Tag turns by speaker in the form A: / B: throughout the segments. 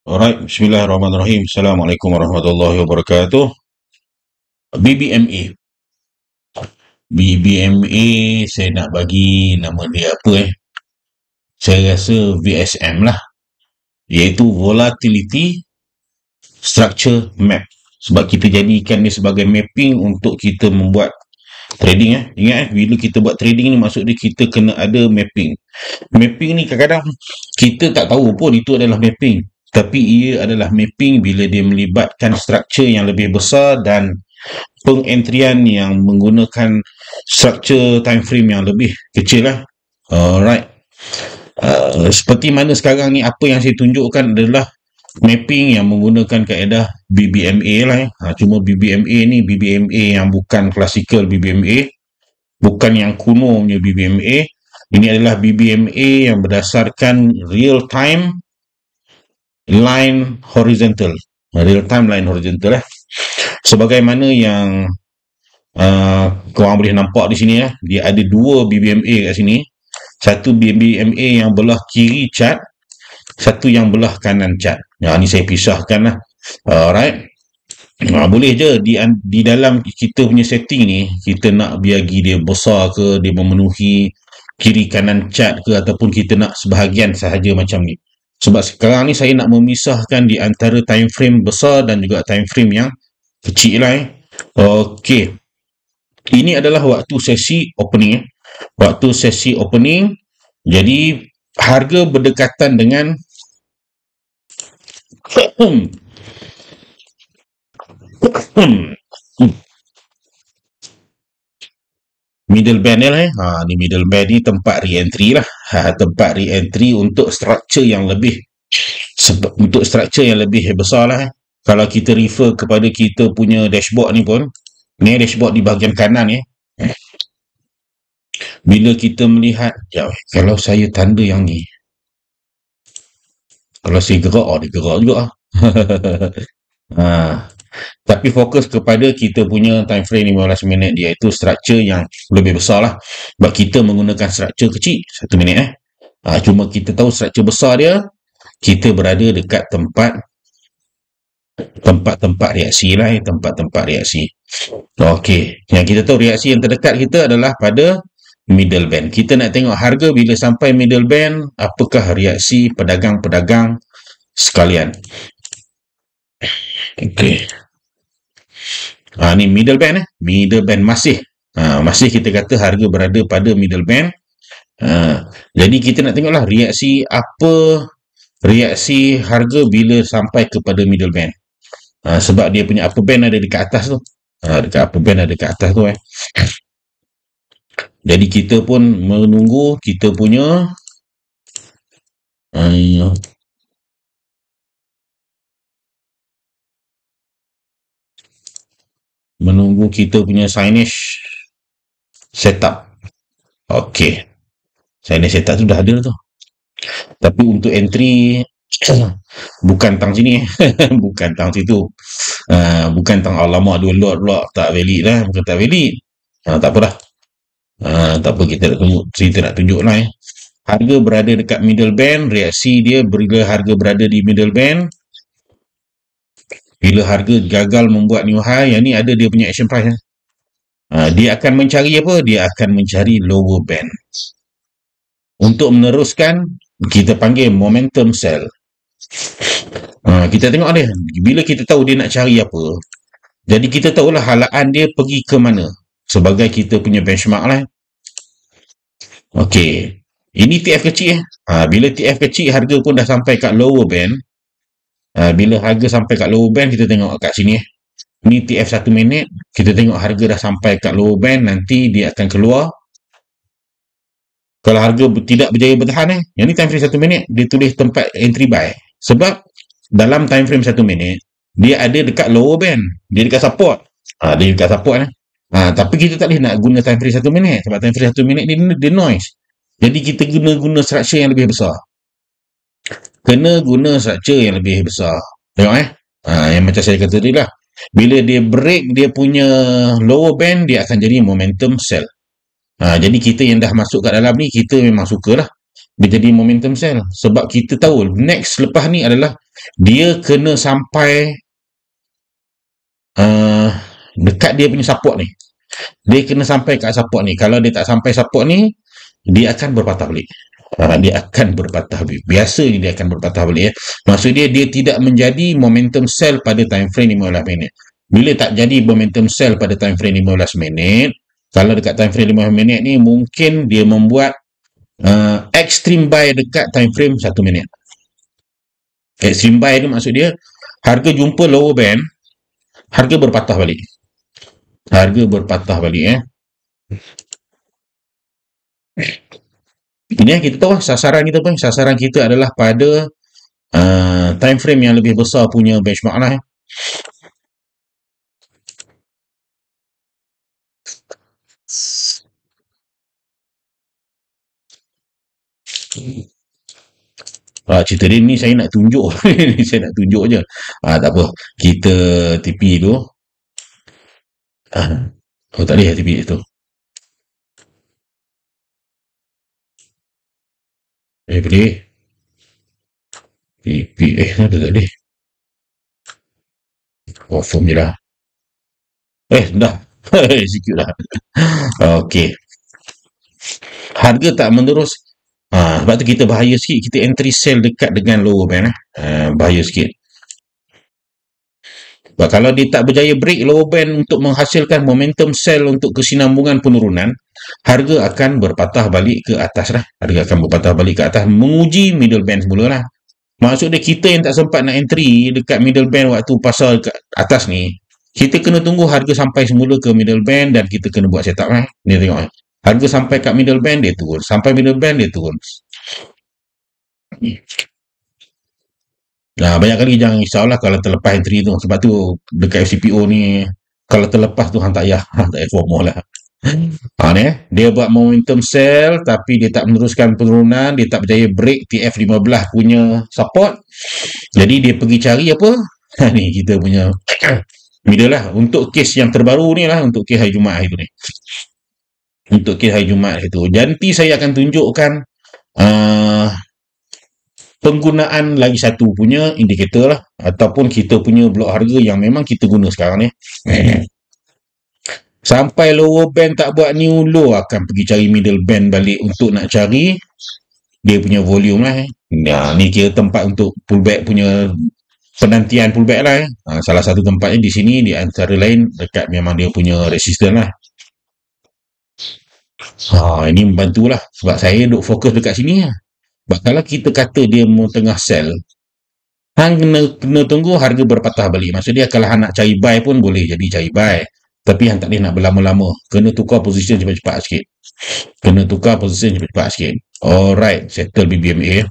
A: Alright, bismillahirrahmanirrahim. Assalamualaikum warahmatullahi wabarakatuh. BBMA. BBMA, saya nak bagi nama dia apa Saya rasa VSM lah. Iaitu Volatility Structure Map. Sebab kita jadikan dia sebagai mapping untuk kita membuat trading. Ingat bila kita buat trading ni maksud dia kita kena ada mapping. Mapping ni kadang-kadang kita tak tahu pun itu adalah mapping. Tapi ia adalah mapping bila dia melibatkan struktur yang lebih besar dan pengentrian yang menggunakan struktur time frame yang lebih kecil lah. Alright. Seperti mana sekarang ni apa yang saya tunjukkan adalah mapping yang menggunakan kaedah BBMA lah. Cuma BBMA ni BBMA yang bukan klasikal BBMA, bukan yang kuno punya BBMA. Ini adalah BBMA yang berdasarkan real time line horizontal. Real time line horizontal sebagaimana yang korang boleh nampak di sini dia ada dua BBMA kat sini. Satu BBMA yang belah kiri chart, satu yang belah kanan chart. Ni saya pisahkan lah. Alright. Boleh je di dalam kita punya setting ni kita nak bagi dia besar ke, dia memenuhi kiri kanan chart ke, ataupun kita nak sebahagian sahaja macam ni. Sebab sekarang ni saya nak memisahkan di antara time frame besar dan juga time frame yang kecil lah. Okey. Ini adalah waktu sesi opening. Waktu sesi opening. Jadi harga berdekatan dengan middle band ni lah. Ni middle band ni tempat re-entry lah. Tempat re-entry untuk struktur yang lebih besar lah. Kalau kita refer kepada kita punya dashboard ni pun, ni dashboard di bahagian kanan bila kita melihat, kalau saya tanda yang ni, kalau saya gerak, dia gerak juga tapi fokus kepada kita punya time frame 15 minit, iaitu struktur yang lebih besar lah. Sebab kita menggunakan struktur kecil 1 minit cuma kita tahu struktur besar dia, kita berada dekat tempat reaksi lah. Tempat-tempat reaksi. Okey, yang kita tahu reaksi yang terdekat kita adalah pada middle band. Kita nak tengok harga bila sampai middle band, apakah reaksi pedagang-pedagang sekalian. Okey. Ni middle band middle band masih kita kata harga berada pada middle band. Jadi kita nak tengoklah reaksi harga bila sampai kepada middle band. Sebab dia punya upper band ada dekat atas tu. Dekat upper band ada dekat atas tu Jadi kita pun menunggu kita punya signage setup. Okey. Signage setup tu dah ada tu. Tapi untuk entry bukan tang sini bukan tang situ. Bukan tang alamak dua lot pula tak valid lah, bukan tak valid. Tak apa dah. Tak apa, kita nak tunjuk lah harga berada dekat middle band. Reaksi dia bila harga berada di middle band, bila harga gagal membuat new high, yang ni ada dia punya action price dia akan mencari apa? Dia akan mencari lower band. Untuk meneruskan, kita panggil momentum sell. Kita tengok dia, bila kita tahu dia nak cari apa, jadi kita tahulah halaan dia pergi ke mana sebagai kita punya benchmark lah. Okey, ini TF kecil bila TF kecil, harga pun dah sampai kat lower band. Bila harga sampai kat lower band, kita tengok kat sini ni TF 1 minit, kita tengok harga dah sampai kat lower band, nanti dia akan keluar. Kalau harga tidak berjaya bertahan yang ni time frame 1 minit, dia tulis tempat entry buy. Sebab dalam time frame 1 minit, dia ada dekat lower band, dia dekat support. Dia dekat support tapi kita tak boleh nak guna time frame 1 minit, sebab time frame 1 minit dia noise. Jadi kita guna struktur yang lebih besar. Kena guna struktur yang lebih besar. Tengok yang macam saya kata tadi lah. Bila dia break dia punya lower band, dia akan jadi momentum sell. Jadi kita yang dah masuk kat dalam ni, kita memang sukalah dia jadi momentum sell. Sebab kita tahu next lepas ni adalah dia kena sampai uh, dekat dia punya support ni. Dia kena sampai kat support ni. Kalau dia tak sampai support ni, dia akan berpatah balik. Dia akan berpatah balik. Biasanya dia akan berpatah balik ya. Maksud dia tidak menjadi momentum sell pada time frame 15 minit. Bila tak jadi momentum sell pada time frame 15 minit, kalau dekat time frame 15 minit ni, mungkin dia membuat extreme buy dekat time frame 1 minit. Extreme buy ni maksud dia, harga jumpa lower band, harga berpatah balik. Harga berpatah balik Ini kita tahu sasaran kita pun. Sasaran kita adalah pada time frame yang lebih besar punya benchmark lah. Cerita dia ni saya nak tunjuk. Saya nak tunjuk je. Tak apa. Kita TP tu. Oh, tak boleh TP tu. Boleh. TP. Ada tak boleh. Confirm je lah. Dah. Sikit lah. Okey. Harga tak menerus. Sebab tu kita bahaya sikit. Kita entry sell dekat dengan lower band. Bahaya sikit. Sebab kalau dia tak berjaya break lower band untuk menghasilkan momentum sell untuk kesinambungan penurunan, harga akan berpatah balik ke atas lah. Harga akan berpatah balik ke atas, menguji middle band semula lah. Maksud dia, kita yang tak sempat nak entry dekat middle band waktu pasal ke atas ni, kita kena tunggu harga sampai semula ke middle band dan kita kena buat setup lah. Ni tengok harga sampai kat middle band, dia turun. Sampai middle band, dia turun. Banyak kali jangan risaulah kalau terlepas entry tu. Sebab tu dekat FCPO ni, kalau terlepas tu hang tak payah FOMO lah. Dia buat momentum sell tapi dia tak meneruskan penurunan, dia tak berjaya break TF15 punya support. Jadi dia pergi cari apa? Ni kita punya middle lah. Untuk kes yang terbaru ni lah, untuk kes hari Jumaat itu ni. Untuk kes hari Jumaat itu. Nanti saya akan tunjukkan penggunaan lagi satu punya indikator lah, ataupun kita punya blok harga yang memang kita guna sekarang ni. Sampai lower band tak buat new low, akan pergi cari middle band balik untuk nak cari dia punya volume lah. Ni kira tempat untuk pullback punya, penantian pullback lah. Salah satu tempatnya di sini, di antara lain dekat memang dia punya resistance lah. Ini membantulah sebab saya duk fokus dekat sini lah. Sebab kalau kita kata dia mau tengah sell, hang kena tunggu harga berpatah balik. Maksud dia kalau hang nak cari buy pun boleh jadi cari buy. Tapi hang tak boleh nak berlama-lama. Kena tukar position cepat-cepat sikit. Kena tukar position cepat-cepat sikit. Alright, settle BBMA.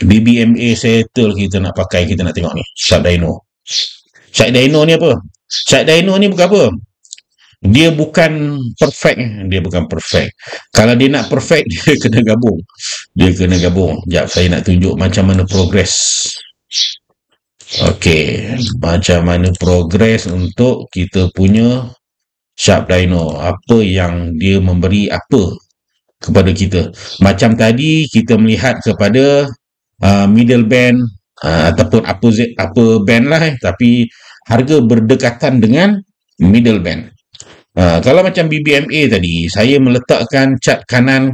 A: BBMA settle, kita nak pakai, kita nak tengok ni. Sharp Dino. Sharp Dino ni apa? Sharp Dino ni bukan apa? Dia bukan perfect. Dia bukan perfect. Kalau dia nak perfect, dia kena gabung. Sekejap, saya nak tunjuk macam mana progress. Okey, macam mana progress untuk kita punya Sharp Dino. Apa yang dia memberi apa kepada kita. Macam tadi kita melihat kepada middle band ataupun upper band lah. Tapi harga berdekatan dengan middle band. Kalau macam BBMA tadi, saya meletakkan cat kanan,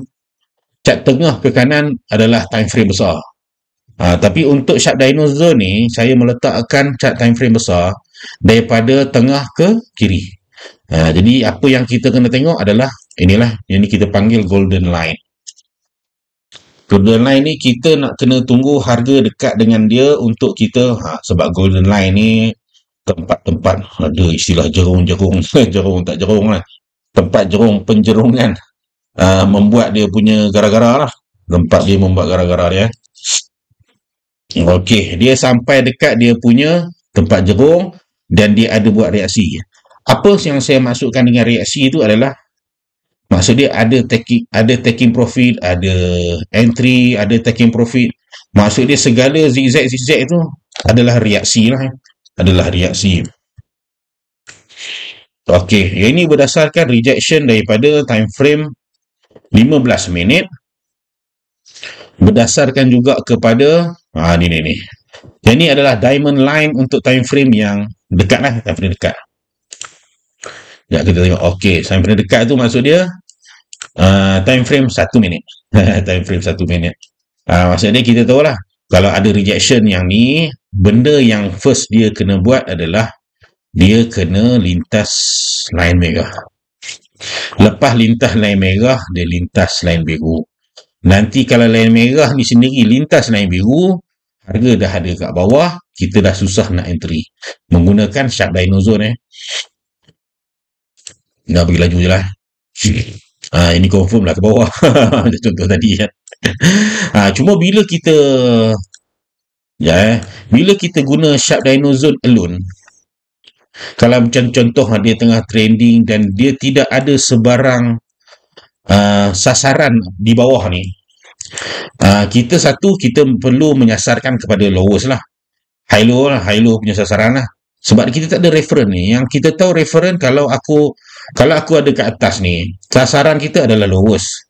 A: cat tengah ke kanan adalah time frame besar. Tapi untuk Sharp Dino Zone ni, saya meletakkan cat time frame besar daripada tengah ke kiri. Jadi apa yang kita kena tengok adalah inilah, yang ni kita panggil golden line. Golden line ni kita nak kena tunggu harga dekat dengan dia untuk kita, sebab golden line ni tempat-tempat ada istilah jerung-jerung. Jerung tak jerung lah, tempat jerung penjerungan, membuat dia punya gara-gara lah. Tempat dia membuat gara-gara dia. Okey, dia sampai dekat dia punya tempat jerung dan dia ada buat reaksi. Apa yang saya maksudkan dengan reaksi itu adalah, maksud dia ada taking profit, ada entry, ada taking profit. Maksud dia segala zigzag itu adalah reaksi lah. Adalah reaksi. Okey, ini berdasarkan rejection daripada time frame 15 minit berdasarkan juga kepada ni. Yang ni adalah diamond line untuk time frame yang dekat lah, time frame dekat. Ya, kita tengok. Okey, time frame dekat tu maksud dia time frame 1 minit. Time frame 1 minit. Maksudnya kita tahu lah, kalau ada rejection yang ni, benda yang first dia kena buat adalah dia kena lintas line merah. Lepas lintas line merah, dia lintas line biru. Nanti kalau line merah ni sendiri lintas line biru, harga dah ada kat bawah, kita dah susah nak entry. Menggunakan sharp dyno zone dah pergi laju je lah. Ini confirm lah ke bawah. Contoh tadi kan. Cuma bila kita bila kita guna sharp dyno zone alone, kalau macam contoh dia tengah trending dan dia tidak ada sebarang sasaran di bawah ni, kita perlu menyasarkan kepada lowest lah, high low punya sasaran lah, sebab kita tak ada reference ni. Yang kita tahu reference, kalau aku ada kat atas ni, sasaran kita adalah lowest.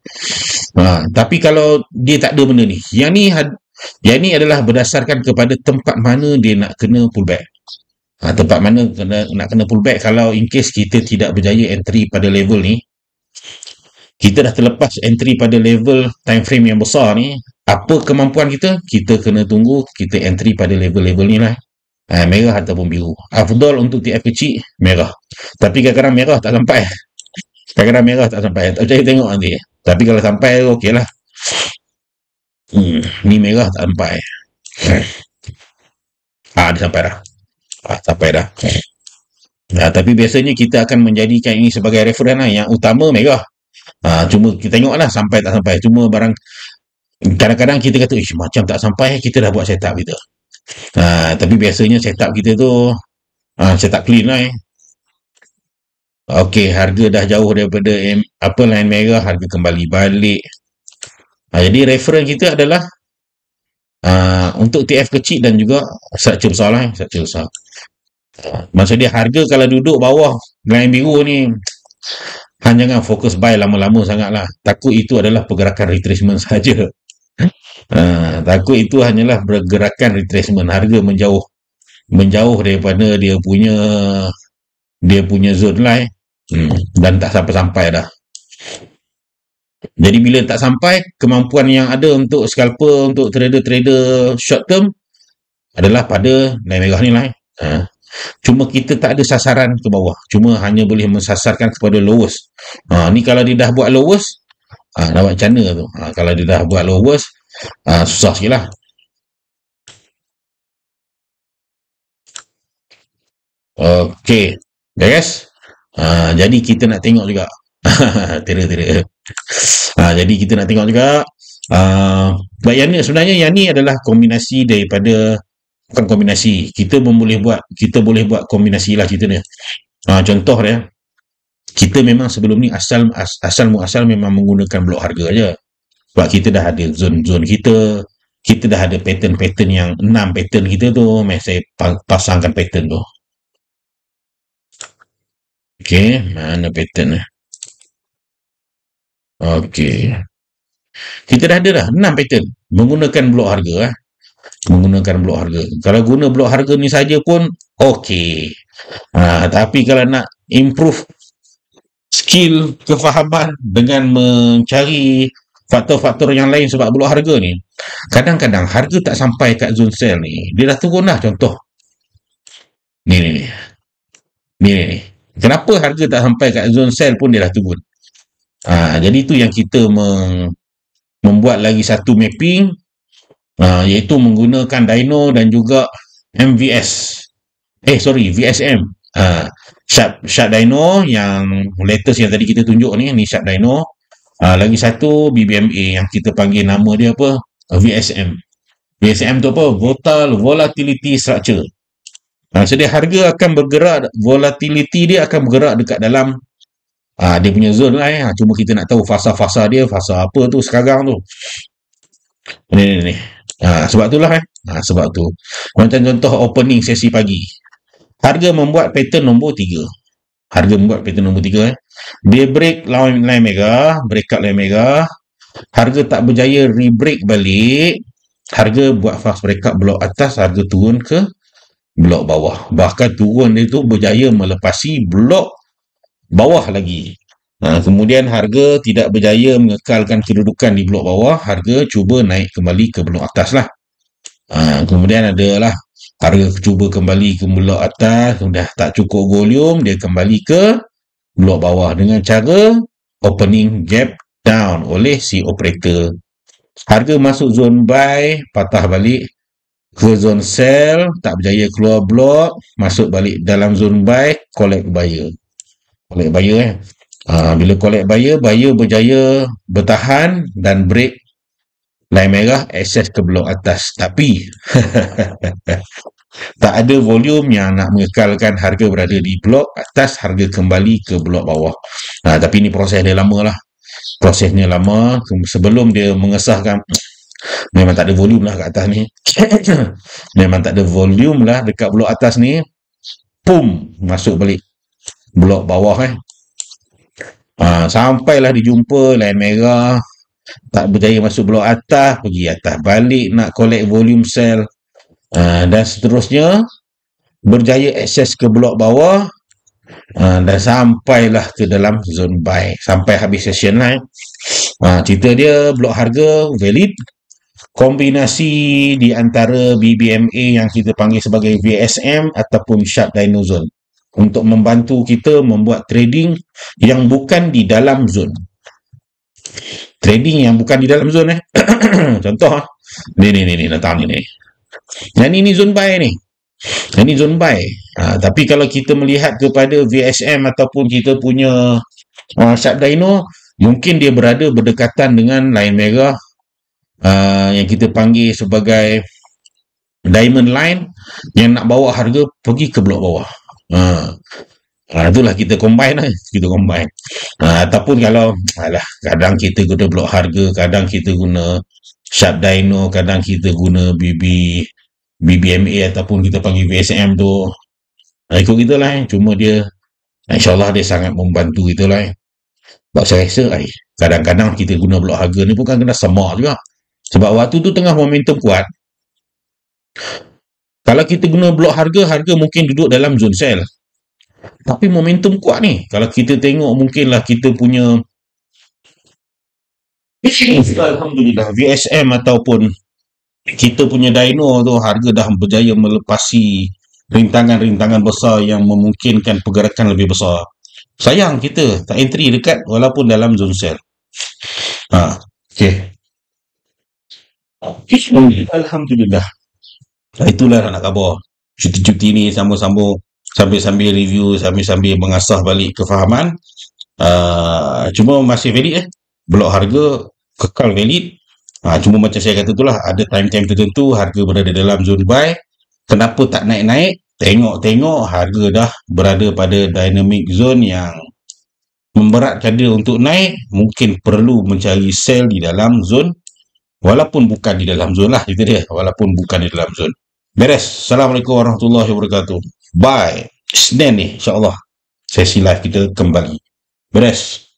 A: Tapi kalau dia tak ada benda ni, yang ni adalah berdasarkan kepada tempat mana dia nak kena pullback. Tempat mana nak kena pullback. Kalau in case kita tidak berjaya entry pada level ni, kita dah terlepas entry pada level time frame yang besar ni, apa kemampuan kita? Kita kena tunggu kita entry pada level-level ni lah. Merah ataupun biru. Afdal untuk TF kecil, merah. Tapi kadang-kadang merah tak sampai. Tak percaya tengok nanti. Tapi kalau sampai, okey lah. Ni merah tak sampai. Dia sampai dah. Sampai dah. Tapi biasanya kita akan menjadikan ini sebagai reference lah. Yang utama merah. Cuma kita tengok lah sampai tak sampai. Cuma barang kadang-kadang kita kata macam tak sampai, kita dah buat setup kita. Tapi biasanya setup kita tu setup clean lah. Okey, harga dah jauh daripada line merah, harga kembali balik. Jadi reference kita adalah untuk TF kecil dan juga structure besar lah. Structure besar. Maksudnya harga kalau duduk bawah line biru ni, jangan fokus buy lama-lama sangat lah. Takut itu adalah pergerakan retracement saja. Takut itu hanyalah pergerakan retracement. Harga menjauh daripada dia punya zone line, dan tak sampai-sampai dah. Jadi bila tak sampai, kemampuan yang ada untuk scalper, untuk trader-trader short term adalah pada line merah ni lah. Cuma kita tak ada sasaran ke bawah. Cuma hanya boleh mensasarkan kepada lowest. Ni kalau dia dah buat lowest, nak buat macam mana tu? Kalau dia dah buat lowest, susah sikit lah. Okey, guys. Jadi kita nak tengok juga. Tira. Jadi kita nak tengok juga. Sebenarnya yang ni adalah kombinasi daripada, bukan kombinasi. Kita boleh buat kombinasi lah cerita dia. Contoh dia, kita memang sebelum ni asal memang menggunakan blok harga aja. Sebab kita dah ada zone kita dah ada pattern yang 6 pattern kita tu. Saya pasangkan pattern tu. Okey, mana pattern ni? Okey. Kita dah ada 6 pattern menggunakan blok harga. Kalau guna blok harga ni saja pun okey. Tapi kalau nak improve skill kefahaman dengan mencari faktor-faktor yang lain, sebab blok harga ni kadang-kadang harga tak sampai kat zone sell ni, dia dah turun dah. Contoh ni. Kenapa harga tak sampai kat zone sell pun dia dah turun? Jadi itu yang kita membuat lagi satu mapping, iaitu menggunakan dyno dan juga VSM. Sharp dyno yang latest yang tadi kita tunjuk ni sharp dyno. Lagi satu BBMA yang kita panggil nama dia apa? VSM. VSM tu apa? Volatility Structure. Jadi harga akan bergerak, volatility dia akan bergerak dekat dalam dia punya zone lah. Cuma kita nak tahu fasa-fasa dia, fasa apa tu sekarang tu. Ni. Sebab itulah sebab tu. Macam contoh opening sesi pagi. Harga membuat pattern nombor 3. Dia break line merah, breakout line merah. harga tak berjaya rebreak balik, harga buat fast breakout blok atas, harga turun ke blok bawah. Bahkan turun dia tu berjaya melepasi blok bawah lagi. Kemudian harga tidak berjaya mengekalkan kedudukan di blok bawah, harga cuba naik kembali ke blok atas lah. Kemudian adalah harga cuba kembali ke blok atas, dah tak cukup volume, dia kembali ke blok bawah dengan cara opening gap down oleh si operator. Harga masuk zone buy, patah balik ke zone sell, tak berjaya keluar blok, masuk balik dalam zone buy, collect buyer. Collect buyer bila collect buyer berjaya bertahan dan break line merah, akses ke blok atas. Tapi tak ada volume yang nak mengekalkan harga berada di blok atas, harga kembali ke blok bawah. Tapi ni proses dia lama lah. Prosesnya lama. Sebelum dia mengesahkan, memang tak ada volume lah kat atas ni. Memang tak ada volume lah dekat blok atas ni. Pum, masuk balik blok bawah sampailah dijumpa line merah, tak berjaya masuk blok atas, pergi atas balik nak collect volume sell, dan seterusnya berjaya akses ke blok bawah, dan sampailah ke dalam zone buy sampai habis session lah. Cerita dia blok harga valid, kombinasi di antara BBMA yang kita panggil sebagai VSM ataupun Sharp Dino Zone untuk membantu kita membuat trading yang bukan di dalam zone. Trading yang bukan di dalam zone contoh ni datang ni. Yang ni zone buy ni. Yang ni zone buy. Tapi kalau kita melihat kepada VSM ataupun kita punya Sharp Dino, mungkin dia berada berdekatan dengan line merah yang kita panggil sebagai diamond line yang nak bawa harga pergi ke blok bawah. Itulah kita combine lah. Ataupun kalau kadang kita guna blok harga, kadang kita guna Sharp Dino, kadang kita guna BBMA ataupun kita panggil VSM tu. Ikut kita lah. Cuma dia, insyaAllah dia sangat membantu kita lah. Sebab saya rasa kadang-kadang kita guna blok harga ni bukan kena semak juga. Sebab waktu tu tengah momentum kuat. Kalau kita guna blok harga mungkin duduk dalam zone sell. Tapi momentum kuat ni. Kalau kita tengok mungkinlah kita punya Alhamdulillah VSM ataupun kita punya Dino tu harga dah berjaya melepasi rintangan-rintangan besar yang memungkinkan pergerakan lebih besar. Sayang kita tak entry dekat walaupun dalam zone sell. Okay. Alhamdulillah. Itulah nak khabar. Cuti-cuti ni sama-sama sambil-sambil review, sambil-sambil mengasah balik kefahaman. Cuma masih valid blok harga kekal valid. Cuma macam saya kata itulah, ada time-time tertentu harga berada dalam zone buy. Kenapa tak naik-naik? Tengok-tengok harga dah berada pada dynamic zone yang memberatkan dia untuk naik. Mungkin perlu mencari sell di dalam zone, walaupun bukan di dalam zone lah. Itu dia, walaupun bukan di dalam zone. Beres. Assalamualaikum warahmatullahi wabarakatuh. Bye. Senin ni insyaAllah sesi live kita kembali. Beres.